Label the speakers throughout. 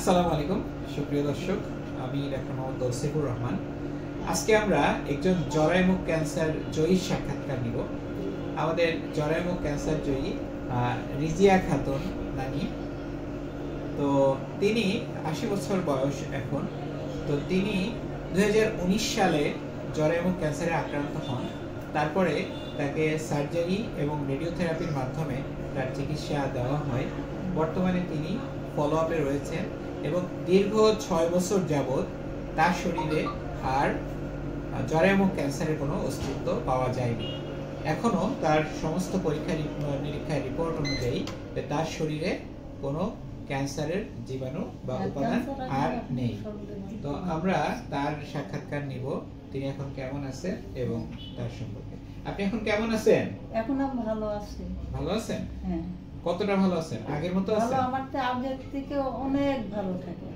Speaker 1: আসসালামু আলাইকুম সুপ্রিয় দর্শক, আমি ডাক্তার মোহাম্মদ তৌসিফুর রহমান। আজকে আমরা একজন জরায়ুমুখ ক্যান্সার জয়ীর সাক্ষাৎকার নিব। আমাদের জরায়ুমুখ ক্যান্সার জয়ী রিজিয়া খাতুন নানি। তো তিনি 80 বছর বয়স এখন। তো তিনি 2019 সালে জরায়ুমুখ ক্যান্সারে আক্রান্ত হন। তারপরে তাকে সার্জারি এবং রেডিওথেরাপির মাধ্যমে তার চিকিৎসা দেওয়া হয়। বর্তমানে তিনি ফলো আপে রয়েছেন এবং দীর্ঘ 6 বছর যাবৎ তার শরীরে আর জরায়ুমুখ ক্যান্সারের কোনো অস্তিত্ব পাওয়া যায়নি। এখনো তার সমস্ত পরীক্ষা নিরীক্ষার রিপোর্ট অনুযায়ী তার শরীরে কোনো ক্যান্সারের জীবাণু বা উপাদান আর নেই। তো আমরা তার সাক্ষাৎকার নিব, তিনি এখন কেমন আছেন এবং তার সম্পর্কে। আপনি এখন কেমন আছেন?
Speaker 2: এখন আমি ভালো আছি।
Speaker 1: ভালো আছেন?
Speaker 2: হ্যাঁ।
Speaker 1: কতটা ভালো আছেন? আগের মতো আছেন?
Speaker 2: ভালো, আমার তো আগের থেকে অনেক ভালো থাকে।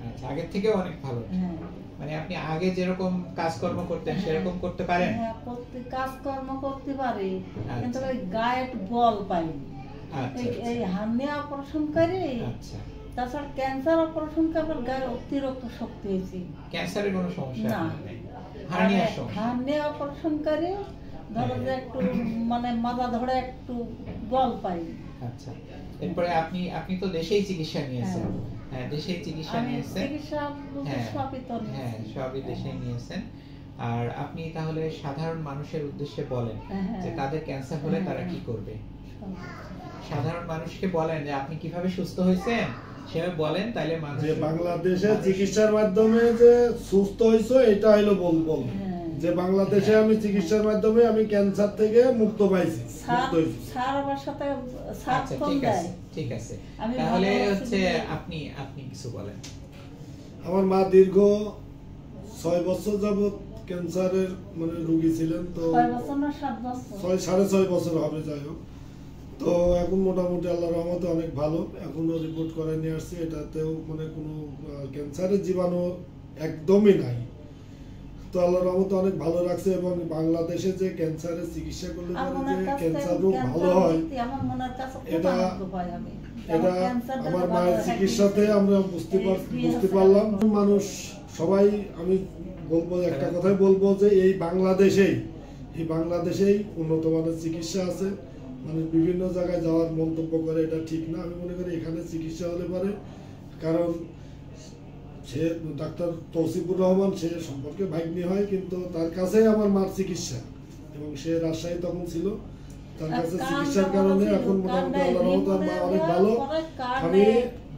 Speaker 1: আচ্ছা, আগের থেকে অনেক ভালো।
Speaker 2: হ্যাঁ।
Speaker 1: মানে আপনি আগে যেরকম কাজকর্ম করতেন সেরকম করতে পারেন?
Speaker 2: হ্যাঁ, কাজকর্ম করতে পারি, কিন্তু ওই গায়ে বল পাই। এই হার্নিয়া অপারেশন করে,
Speaker 1: আচ্ছা,
Speaker 2: তাছাড়া ক্যান্সার অপারেশন করে আমার গায়ে অতিরিক্ত শক্তি হয়েছে।
Speaker 1: ক্যান্সারের কোনো সমস্যা
Speaker 2: না,
Speaker 1: নেই, হার্নিয়ার সমস্যা।
Speaker 2: হার্নিয়া অপারেশন করে ধরো যে একটু মানে মাথা ধরে একটু বল পাই।
Speaker 1: আচ্ছা, এরপরে আপনি তো দেশেই চিকিৎসা নিয়েছেন। হ্যাঁ, দেশেই চিকিৎসা নিয়েছেন। হ্যাঁ, সবই দেশেই নিয়েছেন। আর আপনি তাহলে সাধারণ মানুষের উদ্দেশ্যে বলেন যে তাদের ক্যান্সার হলে তারা কি করবে। সাধারণ মানুষকে বলেন যে আপনি কিভাবে সুস্থ হয়েছেন, সেভাবে বলেন, তাইলে মানুষ
Speaker 3: বাংলাদেশে চিকিৎসার মাধ্যমে যে সুস্থ হইছো এটা হলো বলবো যে বাংলাদেশে আমি চিকিৎসার মাধ্যমে আমি ক্যান্সার থেকে মুক্ত পাইছি।
Speaker 2: স্যার আমার সাথে
Speaker 1: আচ্ছা, ঠিক আছে। তাহলে হচ্ছে আপনি কিছু বলেন।
Speaker 3: আমার মা দীর্ঘ 6 বছর যাবত ক্যান্সারের মানে রোগী ছিলেন। তো
Speaker 2: 6 বছর না 7 বছর,
Speaker 3: 6.5 বছর হবে যাই হোক। তো এখন মোটামুটি আল্লাহর রহমতে অনেক ভালো। এখনো রিপোর্ট করে নিয়ে আসছি, এটাতেও মানে কোনো ক্যান্সারের জীবাণু একদমই নাই। তো আল্লাহর রহমতে অনেক ভালো রাখছে। এবং বাংলাদেশে যে ক্যান্সারের চিকিৎসা করলে যে ক্যান্সার রোগ ভালো হয়, এটা আমার মায়ের চিকিৎসাতে আমরা বুঝতে পারলাম। মানুষ সবাই আমি বলবো একটা কথাই বলবো যে এই বাংলাদেশেই উন্নত মানের চিকিৎসা আছে। মানে বিভিন্ন জায়গায় যাওয়ার মন্তব্য করে এটা ঠিক না। আমি মনে করি এখানে চিকিৎসা হলে পারে, কারণ সে ডাক্তার তৌসিফুর রহমান, সে সম্পর্কে ভাগ্নি হয়, কিন্তু তার কাছেই আমার মার চিকিৎসা এবং সে রাজশাহী তখন ছিল। তার কাছে চিকিৎসার কারণে এখন মোটামুটি আল্লাহর রহমতে মা অনেক ভালো। আমি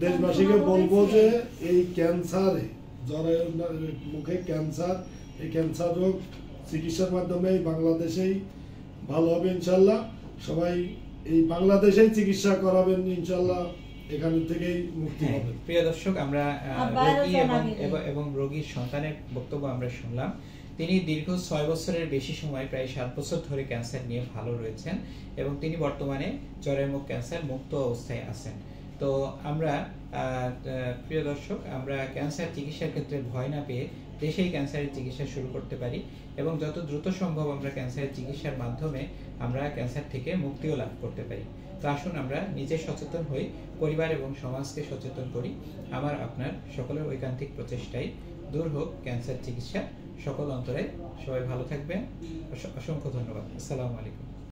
Speaker 3: দেশবাসীকে বলবো যে এই ক্যান্সারে, জরায়ুর মুখে ক্যান্সার, এই ক্যান্সার রোগ চিকিৎসার মাধ্যমে বাংলাদেশেই ভালো হবে ইনশাল্লাহ। সবাই এই বাংলাদেশেই চিকিৎসা করাবেন ইনশাল্লাহ, এখান থেকেই মুক্তি পাবেন।
Speaker 1: প্রিয় দর্শক, আমরা রোগী এবং রোগীর সন্তানের বক্তব্য আমরা শুনলাম। তিনি দীর্ঘ 6 বছরের বেশি সময়, প্রায় 7 বছর ধরে ক্যান্সার নিয়ে ভালো রয়েছেন এবং তিনি বর্তমানে জরায়ুমুখ ক্যান্সার মুক্ত অবস্থায় আছেন। তো আমরা প্রিয় দর্শক, আমরা ক্যান্সার চিকিৎসার ক্ষেত্রে ভয় না পেয়ে দেশেই ক্যান্সারের চিকিৎসা শুরু করতে পারি এবং যত দ্রুত সম্ভব আমরা ক্যান্সারের চিকিৎসার মাধ্যমে আমরা ক্যান্সার থেকে মুক্তিও লাভ করতে পারি। তো আসুন আমরা নিজে সচেতন হই, পরিবার এবং সমাজকে সচেতন করি। আমার আপনার সকলের ঐকান্তিক প্রচেষ্টায় দূর হোক ক্যান্সার চিকিৎসা সকল অন্তরে। সবাই ভালো থাকবেন। অসংখ্য ধন্যবাদ। আসসালামু আলাইকুম।